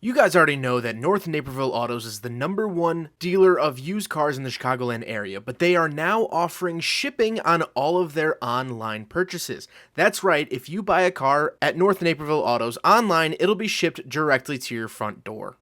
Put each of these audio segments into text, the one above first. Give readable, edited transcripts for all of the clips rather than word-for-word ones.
You guys already know that North Naperville Autos is the #1 dealer of used cars in the Chicagoland area, but they are now offering shipping on all of their online purchases. That's right, if you buy a car at North Naperville Autos online, it'll be shipped directly to your front door.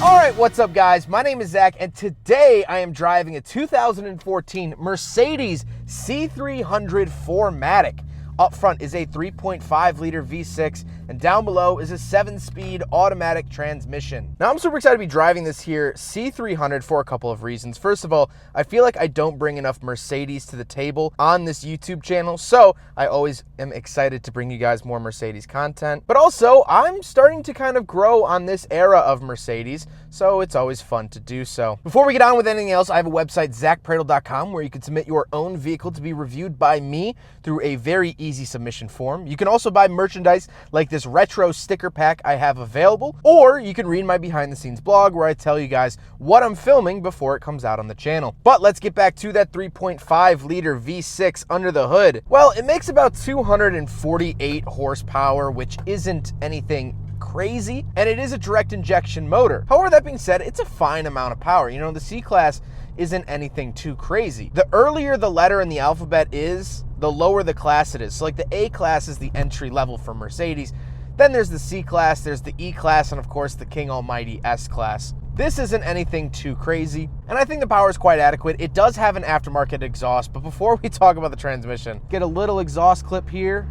Alright, what's up guys? My name is Zach and today I am driving a 2014 Mercedes C300 4Matic. Up front is a 3.5 liter V6 and down below is a 7-speed automatic transmission. Now I'm super excited to be driving this here C300 for a couple of reasons. First of all, I feel like I don't bring enough Mercedes to the table on this YouTube channel, so I always am excited to bring you guys more Mercedes content. But also, I'm starting to kind of grow on this era of Mercedes, so it's always fun to do so. Before we get on with anything else, I have a website, zackpradel.com, where you can submit your own vehicle to be reviewed by me through a very easy submission form. You can also buy merchandise like this retro sticker pack I have available, or you can read my behind the scenes blog where I tell you guys what I'm filming before it comes out on the channel. But let's get back to that 3.5 liter V6 under the hood. Well, it makes about 248 horsepower, which isn't anything crazy, and it is a direct injection motor. However, that being said, it's a fine amount of power. You know, the C-Class isn't anything too crazy. The earlier the letter in the alphabet is, the lower the class it is. So like the A-Class is the entry level for Mercedes. Then there's the C-Class, there's the E-Class, and of course the King Almighty S-Class. This isn't anything too crazy, and I think the power is quite adequate. It does have an aftermarket exhaust, but before we talk about the transmission, get a little exhaust clip here.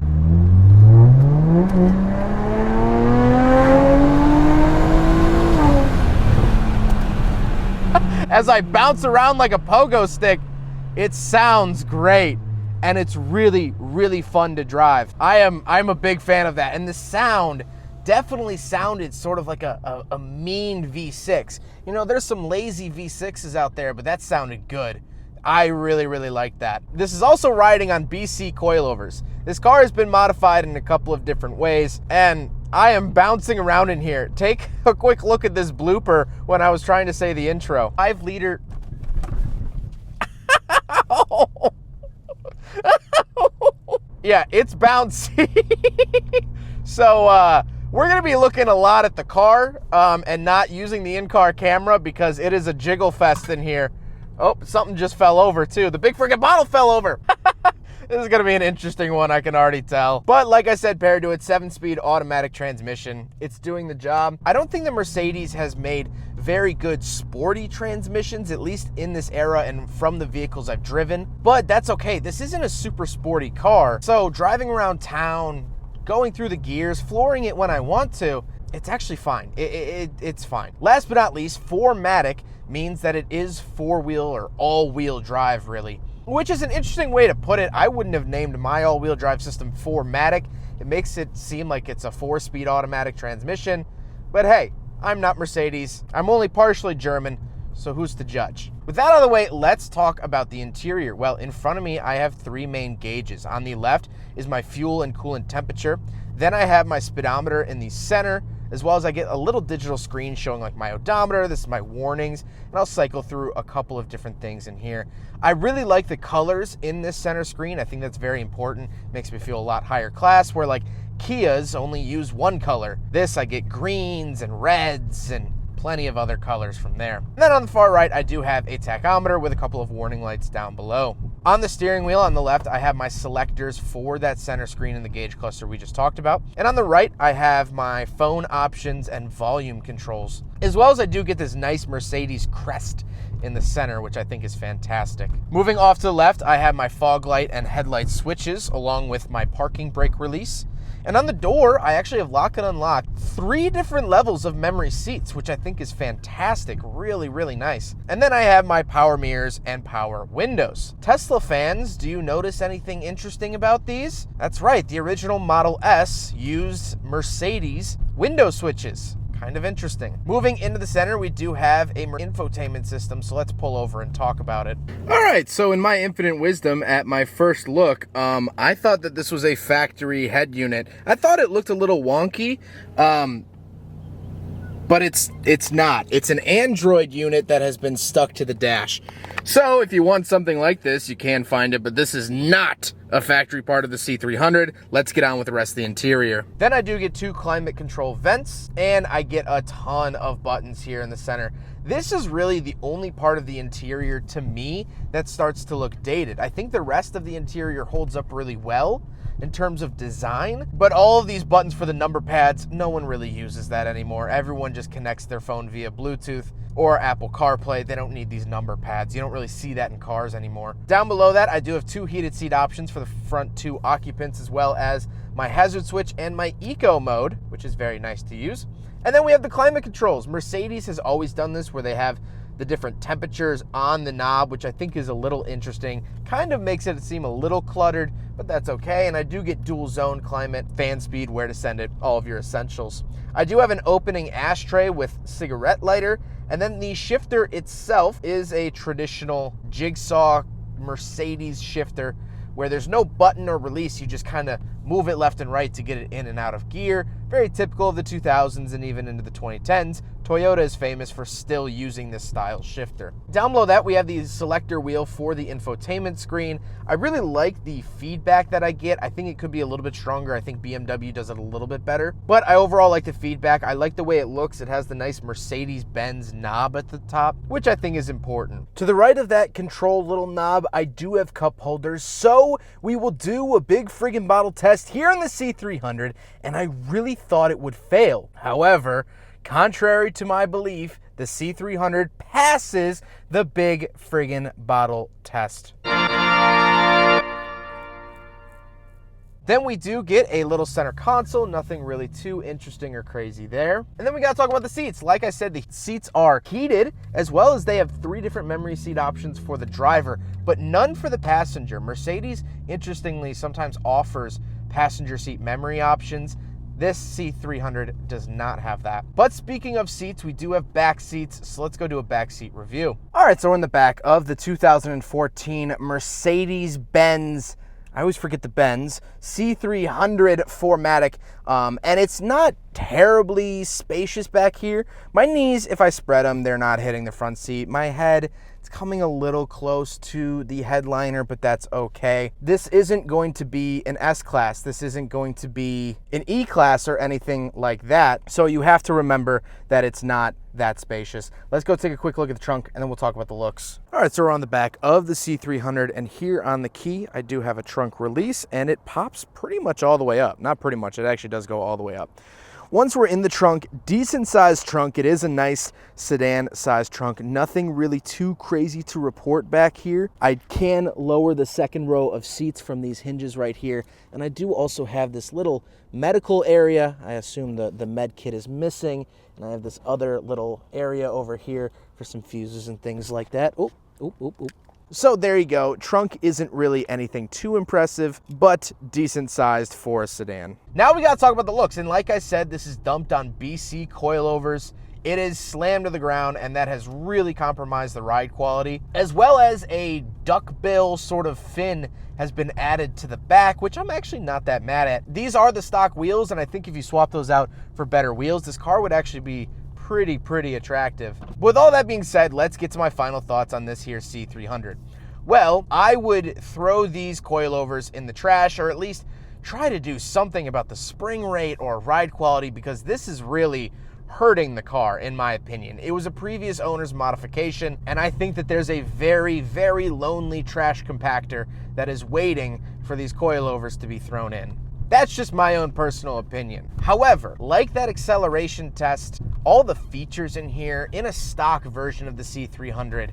As I bounce around like a pogo stick, it sounds great. And it's really, really fun to drive. I'm a big fan of that. And the sound definitely sounded sort of like a mean V6. You know, there's some lazy V6s out there, but that sounded good. I really, really like that. This is also riding on BC coilovers. This car has been modified in a couple of different ways, and I am bouncing around in here. Take a quick look at this blooper when I was trying to say the intro. 5 liter. Yeah, it's bouncy. So we're gonna be looking a lot at the car and not using the in-car camera because it is a jiggle fest in here. Oh, something just fell over too. The big freaking bottle fell over. This is gonna be an interesting one, I can already tell. But like I said, paired to its 7-speed automatic transmission, it's doing the job. I don't think the Mercedes has made very good sporty transmissions, at least in this era and from the vehicles I've driven, but that's okay. This isn't a super sporty car, so driving around town, going through the gears, flooring it when I want to, it's actually fine. It's fine. Last but not least, 4Matic means that it is 4-wheel or all-wheel drive, really, which is an interesting way to put it. I wouldn't have named my all-wheel drive system 4Matic. It makes it seem like it's a 4-speed automatic transmission, but hey, I'm not Mercedes. I'm only partially German, so who's to judge? With that out of the way, let's talk about the interior. Well, in front of me, I have 3 main gauges. On the left is my fuel and coolant temperature. Then I have my speedometer in the center, as well as I get a little digital screen showing like my odometer, this is my warnings, and I'll cycle through a couple of different things in here. I really like the colors in this center screen. I think that's very important. Makes me feel a lot higher class, where like Kias only use one color. This, I get greens and reds and plenty of other colors from there. And then on the far right, I do have a tachometer with a couple of warning lights down below. On the steering wheel on the left, I have my selectors for that center screen in the gauge cluster we just talked about. And on the right, I have my phone options and volume controls, as well as I do get this nice Mercedes crest in the center, which I think is fantastic. Moving off to the left, I have my fog light and headlight switches, along with my parking brake release. And on the door, I actually have lock and unlock 3 different levels of memory seats, which I think is fantastic, really, really nice. And then I have my power mirrors and power windows. Tesla fans, do you notice anything interesting about these? That's right, the original Model S used Mercedes window switches. Kind of interesting. Moving into the center, we do have a infotainment system, so let's pull over and talk about it. All right, so in my infinite wisdom at my first look, I thought that this was a factory head unit. I thought it looked a little wonky, but it's not. It's an Android unit that has been stuck to the dash. So if you want something like this, you can find it, but this is not a factory part of the C300. Let's get on with the rest of the interior. Then I do get 2 climate control vents, and I get a ton of buttons here in the center. This is really the only part of the interior to me that starts to look dated. I think the rest of the interior holds up really well in terms of design, but all of these buttons for the number pads, no one really uses that anymore. Everyone just connects their phone via Bluetooth or Apple CarPlay. They don't need these number pads. You don't really see that in cars anymore. Down below that, I do have 2 heated seat options for the front 2 occupants, as well as my hazard switch and my eco mode, which is very nice to use. And then we have the climate controls. Mercedes has always done this where they have the different temperatures on the knob, which I think is a little interesting. Kind of makes it seem a little cluttered, but that's okay. And I do get dual zone climate, fan speed, where to send it, all of your essentials. I do have an opening ashtray with cigarette lighter, and then the shifter itself is a traditional jigsaw Mercedes shifter where there's no button or release. You just kind of move it left and right to get it in and out of gear. Very typical of the 2000s and even into the 2010s. Toyota is famous for still using this style shifter. Down below that, we have the selector wheel for the infotainment screen. I really like the feedback that I get. I think it could be a little bit stronger. I think BMW does it a little bit better, but I overall like the feedback. I like the way it looks. It has the nice Mercedes-Benz knob at the top, which I think is important. To the right of that control little knob, I do have cup holders, so we will do a big friggin' bottle test here on the C300, and I really thought it would fail. However, contrary to my belief, the C300 passes the big friggin' bottle test. Then we do get a little center console, nothing really too interesting or crazy there. And then we gotta talk about the seats. Like I said, the seats are heated, as well as they have 3 different memory seat options for the driver, but none for the passenger. Mercedes, interestingly, sometimes offers passenger seat memory options. This C300 does not have that. But speaking of seats, we do have back seats, so let's go do a back seat review. All right, so we're in the back of the 2014 Mercedes-Benz, I always forget the Benz, C300 4Matic, and it's not terribly spacious back here. My knees, if I spread them, they're not hitting the front seat. My head, it's coming a little close to the headliner, but that's okay. This isn't going to be an S-Class. This isn't going to be an E-Class or anything like that. So you have to remember that it's not that spacious. Let's go take a quick look at the trunk and then we'll talk about the looks. All right, so we're on the back of the C300, and here on the key, I do have a trunk release, and it pops pretty much all the way up. Not pretty much, it actually does go all the way up. Once we're in the trunk, decent sized trunk. It is a nice sedan sized trunk. Nothing really too crazy to report back here. I can lower the second row of seats from these hinges right here. And I do also have this little medical area. I assume the med kit is missing. And I have this other little area over here for some fuses and things like that. Oop, oop, oop, oop. So there you go. Trunk isn't really anything too impressive, but decent sized for a sedan. Now we gotta talk about the looks, and like I said, this is dumped on BC coilovers. It is slammed to the ground, and that has really compromised the ride quality, as well as a duckbill sort of fin has been added to the back, which I'm actually not that mad at. These are the stock wheels, and I think if you swap those out for better wheels, this car would actually be pretty attractive. With all that being said, let's get to my final thoughts on this here C300. Well, I would throw these coilovers in the trash, or at least try to do something about the spring rate or ride quality, because this is really hurting the car, in my opinion. It was a previous owner's modification, and I think that there's a very lonely trash compactor that is waiting for these coilovers to be thrown in. That's just my own personal opinion. However, like that acceleration test, all the features in here, in a stock version of the C300,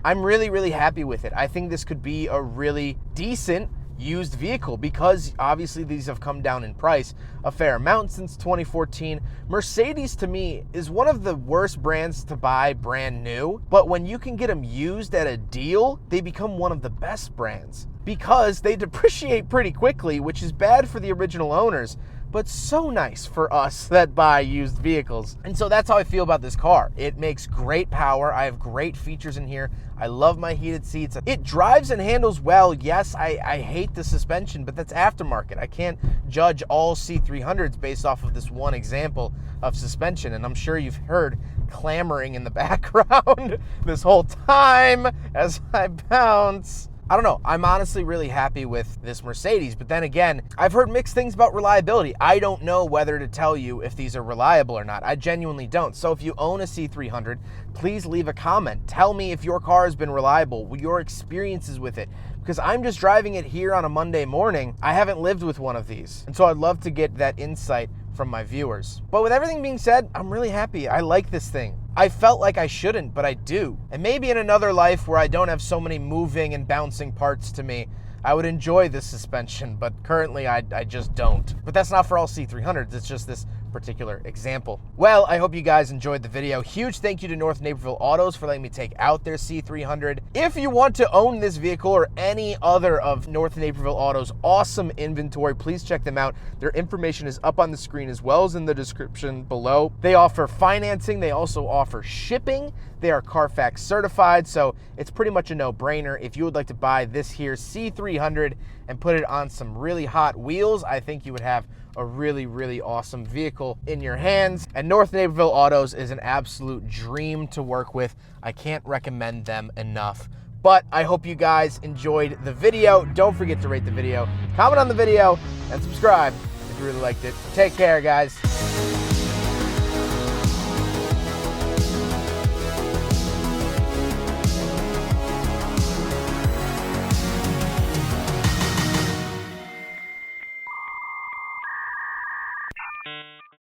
I'm really happy with it. I think this could be a really decent used vehicle, because obviously these have come down in price a fair amount since 2014. Mercedes, to me, is one of the worst brands to buy brand new, but when you can get them used at a deal, they become one of the best brands, because they depreciate pretty quickly, which is bad for the original owners, but so nice for us that buy used vehicles. And so that's how I feel about this car. It makes great power. I have great features in here. I love my heated seats. It drives and handles well. Yes, I hate the suspension, but that's aftermarket. I can't judge all C300s based off of this one example of suspension. And I'm sure you've heard clamoring in the background this whole time as I bounce. I don't know. I'm honestly really happy with this Mercedes, but then again, I've heard mixed things about reliability. I don't know whether to tell you if these are reliable or not. I genuinely don't. So if you own a C300, please leave a comment. Tell me if your car has been reliable, your experiences with it, because I'm just driving it here on a Monday morning. I haven't lived with one of these, and so I'd love to get that insight from my viewers. But with everything being said, I'm really happy. I like this thing. I felt like I shouldn't, but I do. And maybe in another life where I don't have so many moving and bouncing parts to me, I would enjoy this suspension, but currently I just don't. But that's not for all C300s, it's just this particular example. Well, I hope you guys enjoyed the video. Huge thank you to North Naperville Autos for letting me take out their C300. If you want to own this vehicle or any other of North Naperville Autos' awesome inventory, please check them out. Their information is up on the screen as well as in the description below. They offer financing. They also offer shipping. They are Carfax certified, so it's pretty much a no-brainer. If you would like to buy this here C300 and put it on some really hot wheels, I think you would have a really, really awesome vehicle in your hands. And North Naperville Autos is an absolute dream to work with. I can't recommend them enough. But I hope you guys enjoyed the video. Don't forget to rate the video, comment on the video, and subscribe if you really liked it. Take care, guys.